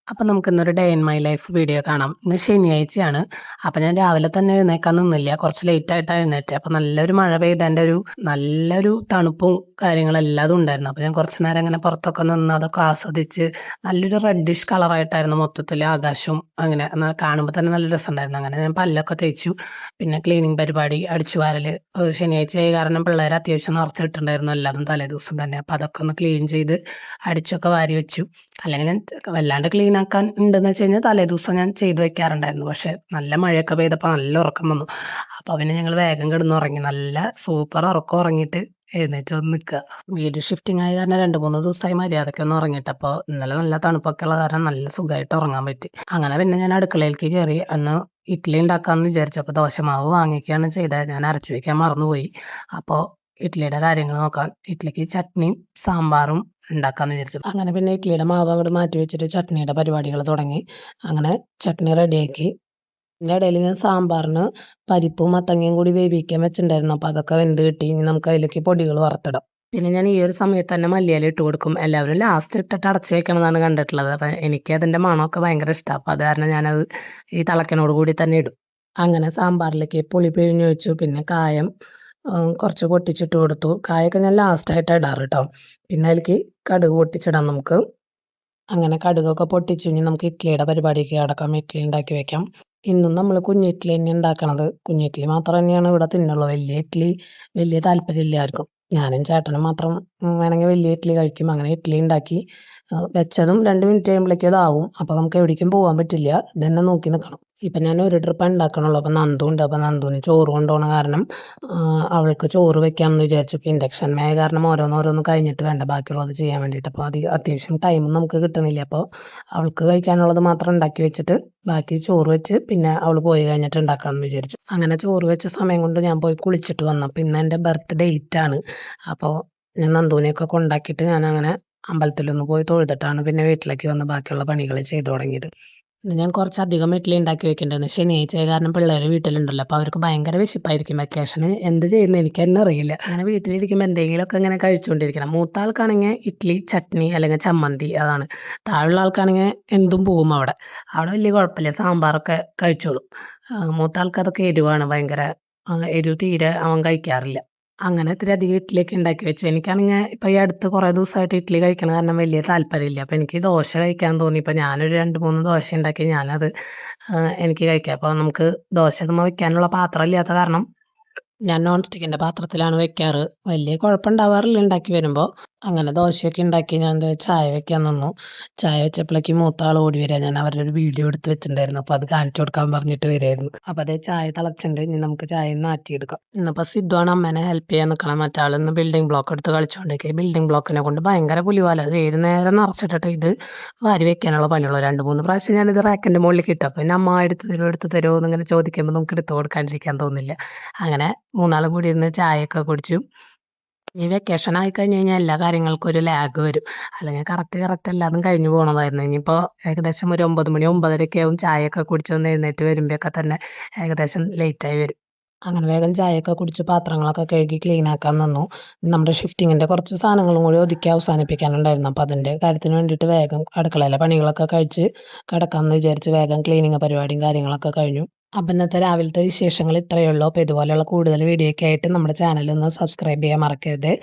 അപ്പം നമുക്കിന്നൊരു day in my life video കാണാം. ഇന്ന് ശനിയാഴ്ചയാണ്. അപ്പം ഞാൻ രാവിലെ തന്നെ എഴുന്നേക്കാൻ നിന്നില്ല. കുറച്ച് ലേറ്റായിട്ടാണ് എഴുന്നേറ്റത്. അപ്പം നല്ലൊരു മഴ പെയ്തതിൻ്റെ നല്ലൊരു തണുപ്പും കാര്യങ്ങളെല്ലാതും ഉണ്ടായിരുന്നു. അപ്പം ഞാൻ കുറച്ച് നേരം ഇങ്ങനെ പുറത്തൊക്കെ നിന്ന് അതൊക്കെ ആസ്വദിച്ച് നല്ലൊരു റെഡിഷ് കളറായിട്ടായിരുന്നു മൊത്തത്തിൽ ആകാശവും. അങ്ങനെ എന്നാൽ കാണുമ്പോൾ തന്നെ നല്ല രസമുണ്ടായിരുന്നു. അങ്ങനെ ഞാൻ പല്ലൊക്കെ തേച്ചു. പിന്നെ ക്ലീനിങ് പരിപാടി, അടിച്ചുവാരൽ. ശനിയാഴ്ചയായ കാരണം പിള്ളേർ അത്യാവശ്യം നിറച്ചിട്ടുണ്ടായിരുന്നു എല്ലാതും തലേദിവസം തന്നെ. അപ്പം അതൊക്കെ ഒന്ന് ക്ലീൻ ചെയ്ത് അടിച്ചൊക്കെ വാരി വെച്ചു. അല്ലെങ്കിൽ ഞാൻ വല്ലാണ്ട് ക്ലീൻ ആക്കാൻ ഉണ്ടെന്ന് വെച്ച് കഴിഞ്ഞാൽ തലേദിവസം ഞാൻ ചെയ്ത് വെക്കാറുണ്ടായിരുന്നു. പക്ഷെ നല്ല മഴയൊക്കെ പെയ്തപ്പോൾ നല്ല ഉറക്കം വന്നു. അപ്പോൾ പിന്നെ ഞങ്ങൾ വേഗം കിടന്നുറങ്ങി. നല്ല സൂപ്പർ ഉറക്കം ഉറങ്ങിയിട്ട് എഴുന്നേറ്റ് വന്ന് നിൽക്കുക. വീട് ഷിഫ്റ്റിംഗ് ആയ കാരണം 2-3 ദിവസമായി മര്യാദയ്ക്ക് ഒന്ന് ഉറങ്ങിയിട്ട്. അപ്പോൾ ഇന്നലെ നല്ല തണുപ്പൊക്കെ ഉള്ള കാരണം നല്ല സുഖമായിട്ട് ഉറങ്ങാൻ പറ്റി. അങ്ങനെ പിന്നെ ഞാൻ അടുക്കളയിലേക്ക് കയറി. അന്ന് ഇഡ്ഡലി ഉണ്ടാക്കാമെന്ന് വിചാരിച്ചു. അപ്പോൾ ദോശമാവ് വാങ്ങിക്കുകയാണ് ചെയ്തത്. ഞാൻ അരച്ചു വയ്ക്കാൻ മറന്നുപോയി. അപ്പോൾ ഇഡ്ഡലിയുടെ കാര്യങ്ങൾ നോക്കാം. ഇഡ്ഡലിക്ക് ചട്നിയും സാമ്പാറും ഉണ്ടാക്കാമെന്ന് വിചാരിച്ചു. അങ്ങനെ പിന്നെ ഇഡ്ഡലിയുടെ മാവ് അങ്ങോട്ട് മാറ്റി വെച്ചിട്ട് ചട്നിയുടെ പരിപാടികൾ തുടങ്ങി. അങ്ങനെ ചട്നി റെഡിയാക്കി. ഇതിൻ്റെ ഇടയിൽ ഞാൻ സാമ്പാറിന് പരിപ്പും മത്തങ്ങയും കൂടി വേവിക്കാൻ വെച്ചിട്ടുണ്ടായിരുന്നു. അപ്പോൾ അതൊക്കെ വെന്ത് കിട്ടി. ഇനി നമുക്ക് അതിലേക്ക് പൊടികൾ വറുത്തിടാം. പിന്നെ ഞാൻ ഈ ഒരു സമയത്ത് തന്നെ മല്ലിയില ഇട്ട് കൊടുക്കും. എല്ലാവരും ലാസ്റ്റ് ഇട്ടിട്ട് അടച്ചു വെക്കണമെന്നാണ് കണ്ടിട്ടുള്ളത്. അപ്പം എനിക്ക് അതിൻ്റെ മണമൊക്കെ ഭയങ്കര ഇഷ്ടമാണ്. അപ്പോൾ അത് കാരണം ഞാനത് ഈ തിളക്കനോട് കൂടി തന്നെ ഇടും. അങ്ങനെ സാമ്പാറിലേക്ക് പുളി പിഴിഞ്ഞ് വെച്ചു. പിന്നെ കായം കുറച്ച് പൊട്ടിച്ചിട്ട് കൊടുത്തു. കായൊക്കെ ഞാൻ ലാസ്റ്റായിട്ടാണ് ഇടാറ് കേട്ടോ. പിന്നെ അതിലേക്ക് കടുക് പൊട്ടിച്ചിടാം നമുക്ക്. അങ്ങനെ കടുകൊക്കെ പൊട്ടിച്ചു. ഇനി നമുക്ക് ഇഡ്ഡലിയുടെ പരിപാടിക്ക് കിടക്കാം. ഇഡ്ഡലി ഉണ്ടാക്കി വെക്കാം. ഇന്നും നമ്മൾ കുഞ്ഞിഡ്ഡലി തന്നെ ഉണ്ടാക്കണത്. കുഞ്ഞിഡ്ഡലി മാത്രം തന്നെയാണ് ഇവിടെ തിന്നുള്ളൂ. വലിയ ഇഡ്ഡലി വലിയ താല്പര്യമില്ല ആർക്കും. ഞാനും ചേട്ടനും മാത്രം വേണമെങ്കിൽ വലിയ ഇഡ്ഡലി കഴിക്കും. അങ്ങനെ ഇഡ്ഡലി ഉണ്ടാക്കി വെച്ചതും 2 മിനിറ്റ് കഴിയുമ്പോഴേക്കും അതാവും. അപ്പോൾ നമുക്ക് എവിടേക്കും പോകാൻ പറ്റില്ല. ഇതന്നെ നോക്കി നിൽക്കണം. ഇപ്പം ഞാൻ ഒരു ട്രിപ്പ് ഉണ്ടാക്കണുള്ളൂ. അപ്പം നന്ദു ഉണ്ട്. അപ്പം നന്ദുവിന് ചോറ് കൊണ്ടുപോകണ കാരണം അവൾക്ക് ചോറ് വെക്കാമെന്ന് വിചാരിച്ചു. ഇപ്പോൾ ഇൻഡക്ഷൻ മേയ കാരണം ഓരോന്നോരോന്ന് കഴിഞ്ഞിട്ട് വേണ്ട ബാക്കിയുള്ളത് ചെയ്യാൻ വേണ്ടിയിട്ട്. അപ്പോൾ അത്യാവശ്യം ടൈമും നമുക്ക് കിട്ടണില്ല. അപ്പോൾ അവൾക്ക് കഴിക്കാനുള്ളത് മാത്രം ഉണ്ടാക്കി വെച്ചിട്ട് ബാക്കി ചോറ് വെച്ച് പിന്നെ അവൾ പോയി കഴിഞ്ഞിട്ട് ഉണ്ടാക്കാമെന്ന് വിചാരിച്ചു. അങ്ങനെ ചോറ് വെച്ച സമയം കൊണ്ട് ഞാൻ പോയി കുളിച്ചിട്ട് വന്നു. അപ്പോൾ ഇന്ന് എൻ്റെ ബർത്ത് ഡേറ്റാണ്. അപ്പോൾ ഞാൻ നന്ദുവിനെയൊക്കെ കൊണ്ടാക്കിയിട്ട് ഞാനങ്ങനെ അമ്പലത്തിലൊന്ന് പോയി തൊഴുതിട്ടാണ് പിന്നെ വീട്ടിലേക്ക് വന്ന് ബാക്കിയുള്ള പണികൾ ചെയ്തു തുടങ്ങിയത്. ഞാൻ കുറച്ചധികം ഇഡ്ഡലി ഉണ്ടാക്കി വെക്കേണ്ടത്. ശനിയാഴ്ച കാരണം പിള്ളേർ വീട്ടിലുണ്ടല്ലോ. അപ്പോൾ അവർക്ക് ഭയങ്കര വിശപ്പായിരിക്കും. വെക്കേഷന് എന്ത് ചെയ്യുന്നത് എനിക്ക് തന്നെ അറിയില്ല. അങ്ങനെ വീട്ടിലിരിക്കുമ്പോൾ എന്തെങ്കിലുമൊക്കെ ഇങ്ങനെ കഴിച്ചുകൊണ്ടിരിക്കണം. മൂത്ത ആൾക്കാണെങ്കിൽ ഇഡ്ഡലി, ചട്നി അല്ലെങ്കിൽ ചമ്മന്തി, അതാണ്. താഴെയുള്ള ആൾക്കാണെങ്കിൽ എന്തും പോവും അവിടെ. അവിടെ വലിയ കുഴപ്പമില്ല, സാമ്പാറൊക്കെ കഴിച്ചോളും. മൂത്ത ആൾക്ക് അതൊക്കെ എരിവാണ് ഭയങ്കര. എരിവ് തീരെ അവൻ കഴിക്കാറില്ല. അങ്ങനെ ഇത്തിരി അധികം ഇഡ്ഡലിയൊക്കെ ഉണ്ടാക്കി വെച്ചു. എനിക്കാണെങ്കിൽ ഇപ്പോൾ ഈ അടുത്ത് കുറേ ദിവസമായിട്ട് ഇഡ്ഡലി കഴിക്കണ കാരണം വലിയ താല്പര്യമില്ല. അപ്പോൾ എനിക്ക് ദോശ കഴിക്കാൻ തോന്നി. ഇപ്പോൾ ഞാനൊരു 2-3 ദോശ ഉണ്ടാക്കി ഞാനത് എനിക്ക് കഴിക്കാം. അപ്പോൾ നമുക്ക് ദോശ ഇതുമ്മേ വെക്കാനുള്ള പാത്രം ഇല്ലാത്ത കാരണം ഞാൻ നോൺ സ്റ്റിക്കിൻ്റെ പാത്രത്തിലാണ് വെക്കാറ്. വലിയ കുഴപ്പമുണ്ടാവാറില്ല ഉണ്ടാക്കി വരുമ്പോൾ. അങ്ങനെ ദോശയൊക്കെ ഉണ്ടാക്കി ഞാൻ ചായ വെക്കാൻ നിന്നു. ചായ വെച്ചപ്പോഴേക്ക് മൂത്ത ആൾ ഓടി വരിക. ഞാൻ അവരുടെ ഒരു വീഡിയോ എടുത്ത് വെച്ചിട്ടുണ്ടായിരുന്നു. അപ്പോൾ അത് കാണിച്ചു കൊടുക്കാൻ പറഞ്ഞിട്ട് വരുമായിരുന്നു. അപ്പോൾ അതേ ചായ തിളച്ചിട്ടുണ്ട്. ഇനി നമുക്ക് ചായ മാറ്റിയെടുക്കാം. ഇന്നിപ്പോൾ സിദ്ധുവാണ് അമ്മേനെ ഹെൽപ്പ് ചെയ്യാൻ നിൽക്കണം. മറ്റാളിന്ന് ബിൽഡിംഗ് ബ്ലോക്ക് എടുത്ത് കളിച്ചുകൊണ്ടിരിക്കുക. ബിൽഡിംഗ് ബ്ലോക്കിനെ കൊണ്ട് ഭയങ്കര പുലിവാല. അത് ഏത് നേരം നിറച്ചിട്ടിട്ട് ഇത് വാരി വെക്കാനുള്ള പണിയുള്ളൂ. 2-3 പ്രാവശ്യം ഞാനിത് റാക്കിൻ്റെ മുകളിലേക്ക് ഇട്ടു. അപ്പോൾ പിന്നെ അമ്മ എടുത്ത് തരുമോ എന്നിങ്ങനെ ചോദിക്കുമ്പോൾ നമുക്ക് എടുത്ത് കൊടുക്കാണ്ടിരിക്കാൻ തോന്നില്ല. അങ്ങനെ 3 കൂടി ഇരുന്ന് ചായയൊക്കെ കുടിച്ചു. ഈ വെക്കേഷൻ ആയിക്കഴിഞ്ഞ് കഴിഞ്ഞാൽ എല്ലാ കാര്യങ്ങൾക്കും ഒരു ലാഗ് വരും. അല്ലെങ്കിൽ കറക്റ്റ് എല്ലാതും കഴിഞ്ഞു പോകണമായിരുന്നു. ഇനിയിപ്പോൾ ഏകദേശം ഒരു 9 മണി 9:30 ആവും ചായയൊക്കെ കുടിച്ചൊന്ന് എഴുന്നേറ്റ് വരുമ്പോഴൊക്കെ തന്നെ ഏകദേശം ലേറ്റായി വരും. അങ്ങനെ വേഗം ചായയൊക്കെ കുടിച്ച് പാത്രങ്ങളൊക്കെ കഴുകി ക്ലീൻ ആക്കാൻ നിന്നു. നമ്മുടെ ഷിഫ്റ്റിങ്ങിൻ്റെ കുറച്ച് സാധനങ്ങളും കൂടി ഒതുക്കി അവസാനിപ്പിക്കാനുണ്ടായിരുന്നു. അപ്പോൾ അതിൻ്റെ കാര്യത്തിന് വേണ്ടിയിട്ട് വേഗം അടുക്കളയിലെ പണികളൊക്കെ കഴിച്ച് കിടക്കാമെന്ന് വിചാരിച്ച് വേഗം ക്ലീനിങ് പരിപാടിയും കാര്യങ്ങളൊക്കെ കഴിഞ്ഞു. അപ്പം ഇന്നത്തെ രാവിലത്തെ വിശേഷങ്ങൾ ഇത്രയേ ഉള്ളൂ. അപ്പോൾ ഇതുപോലെയുള്ള കൂടുതൽ വീഡിയോ ഒക്കെ ആയിട്ട് നമ്മുടെ ചാനലൊന്ന് സബ്സ്ക്രൈബ് ചെയ്യാൻ മറക്കരുത്.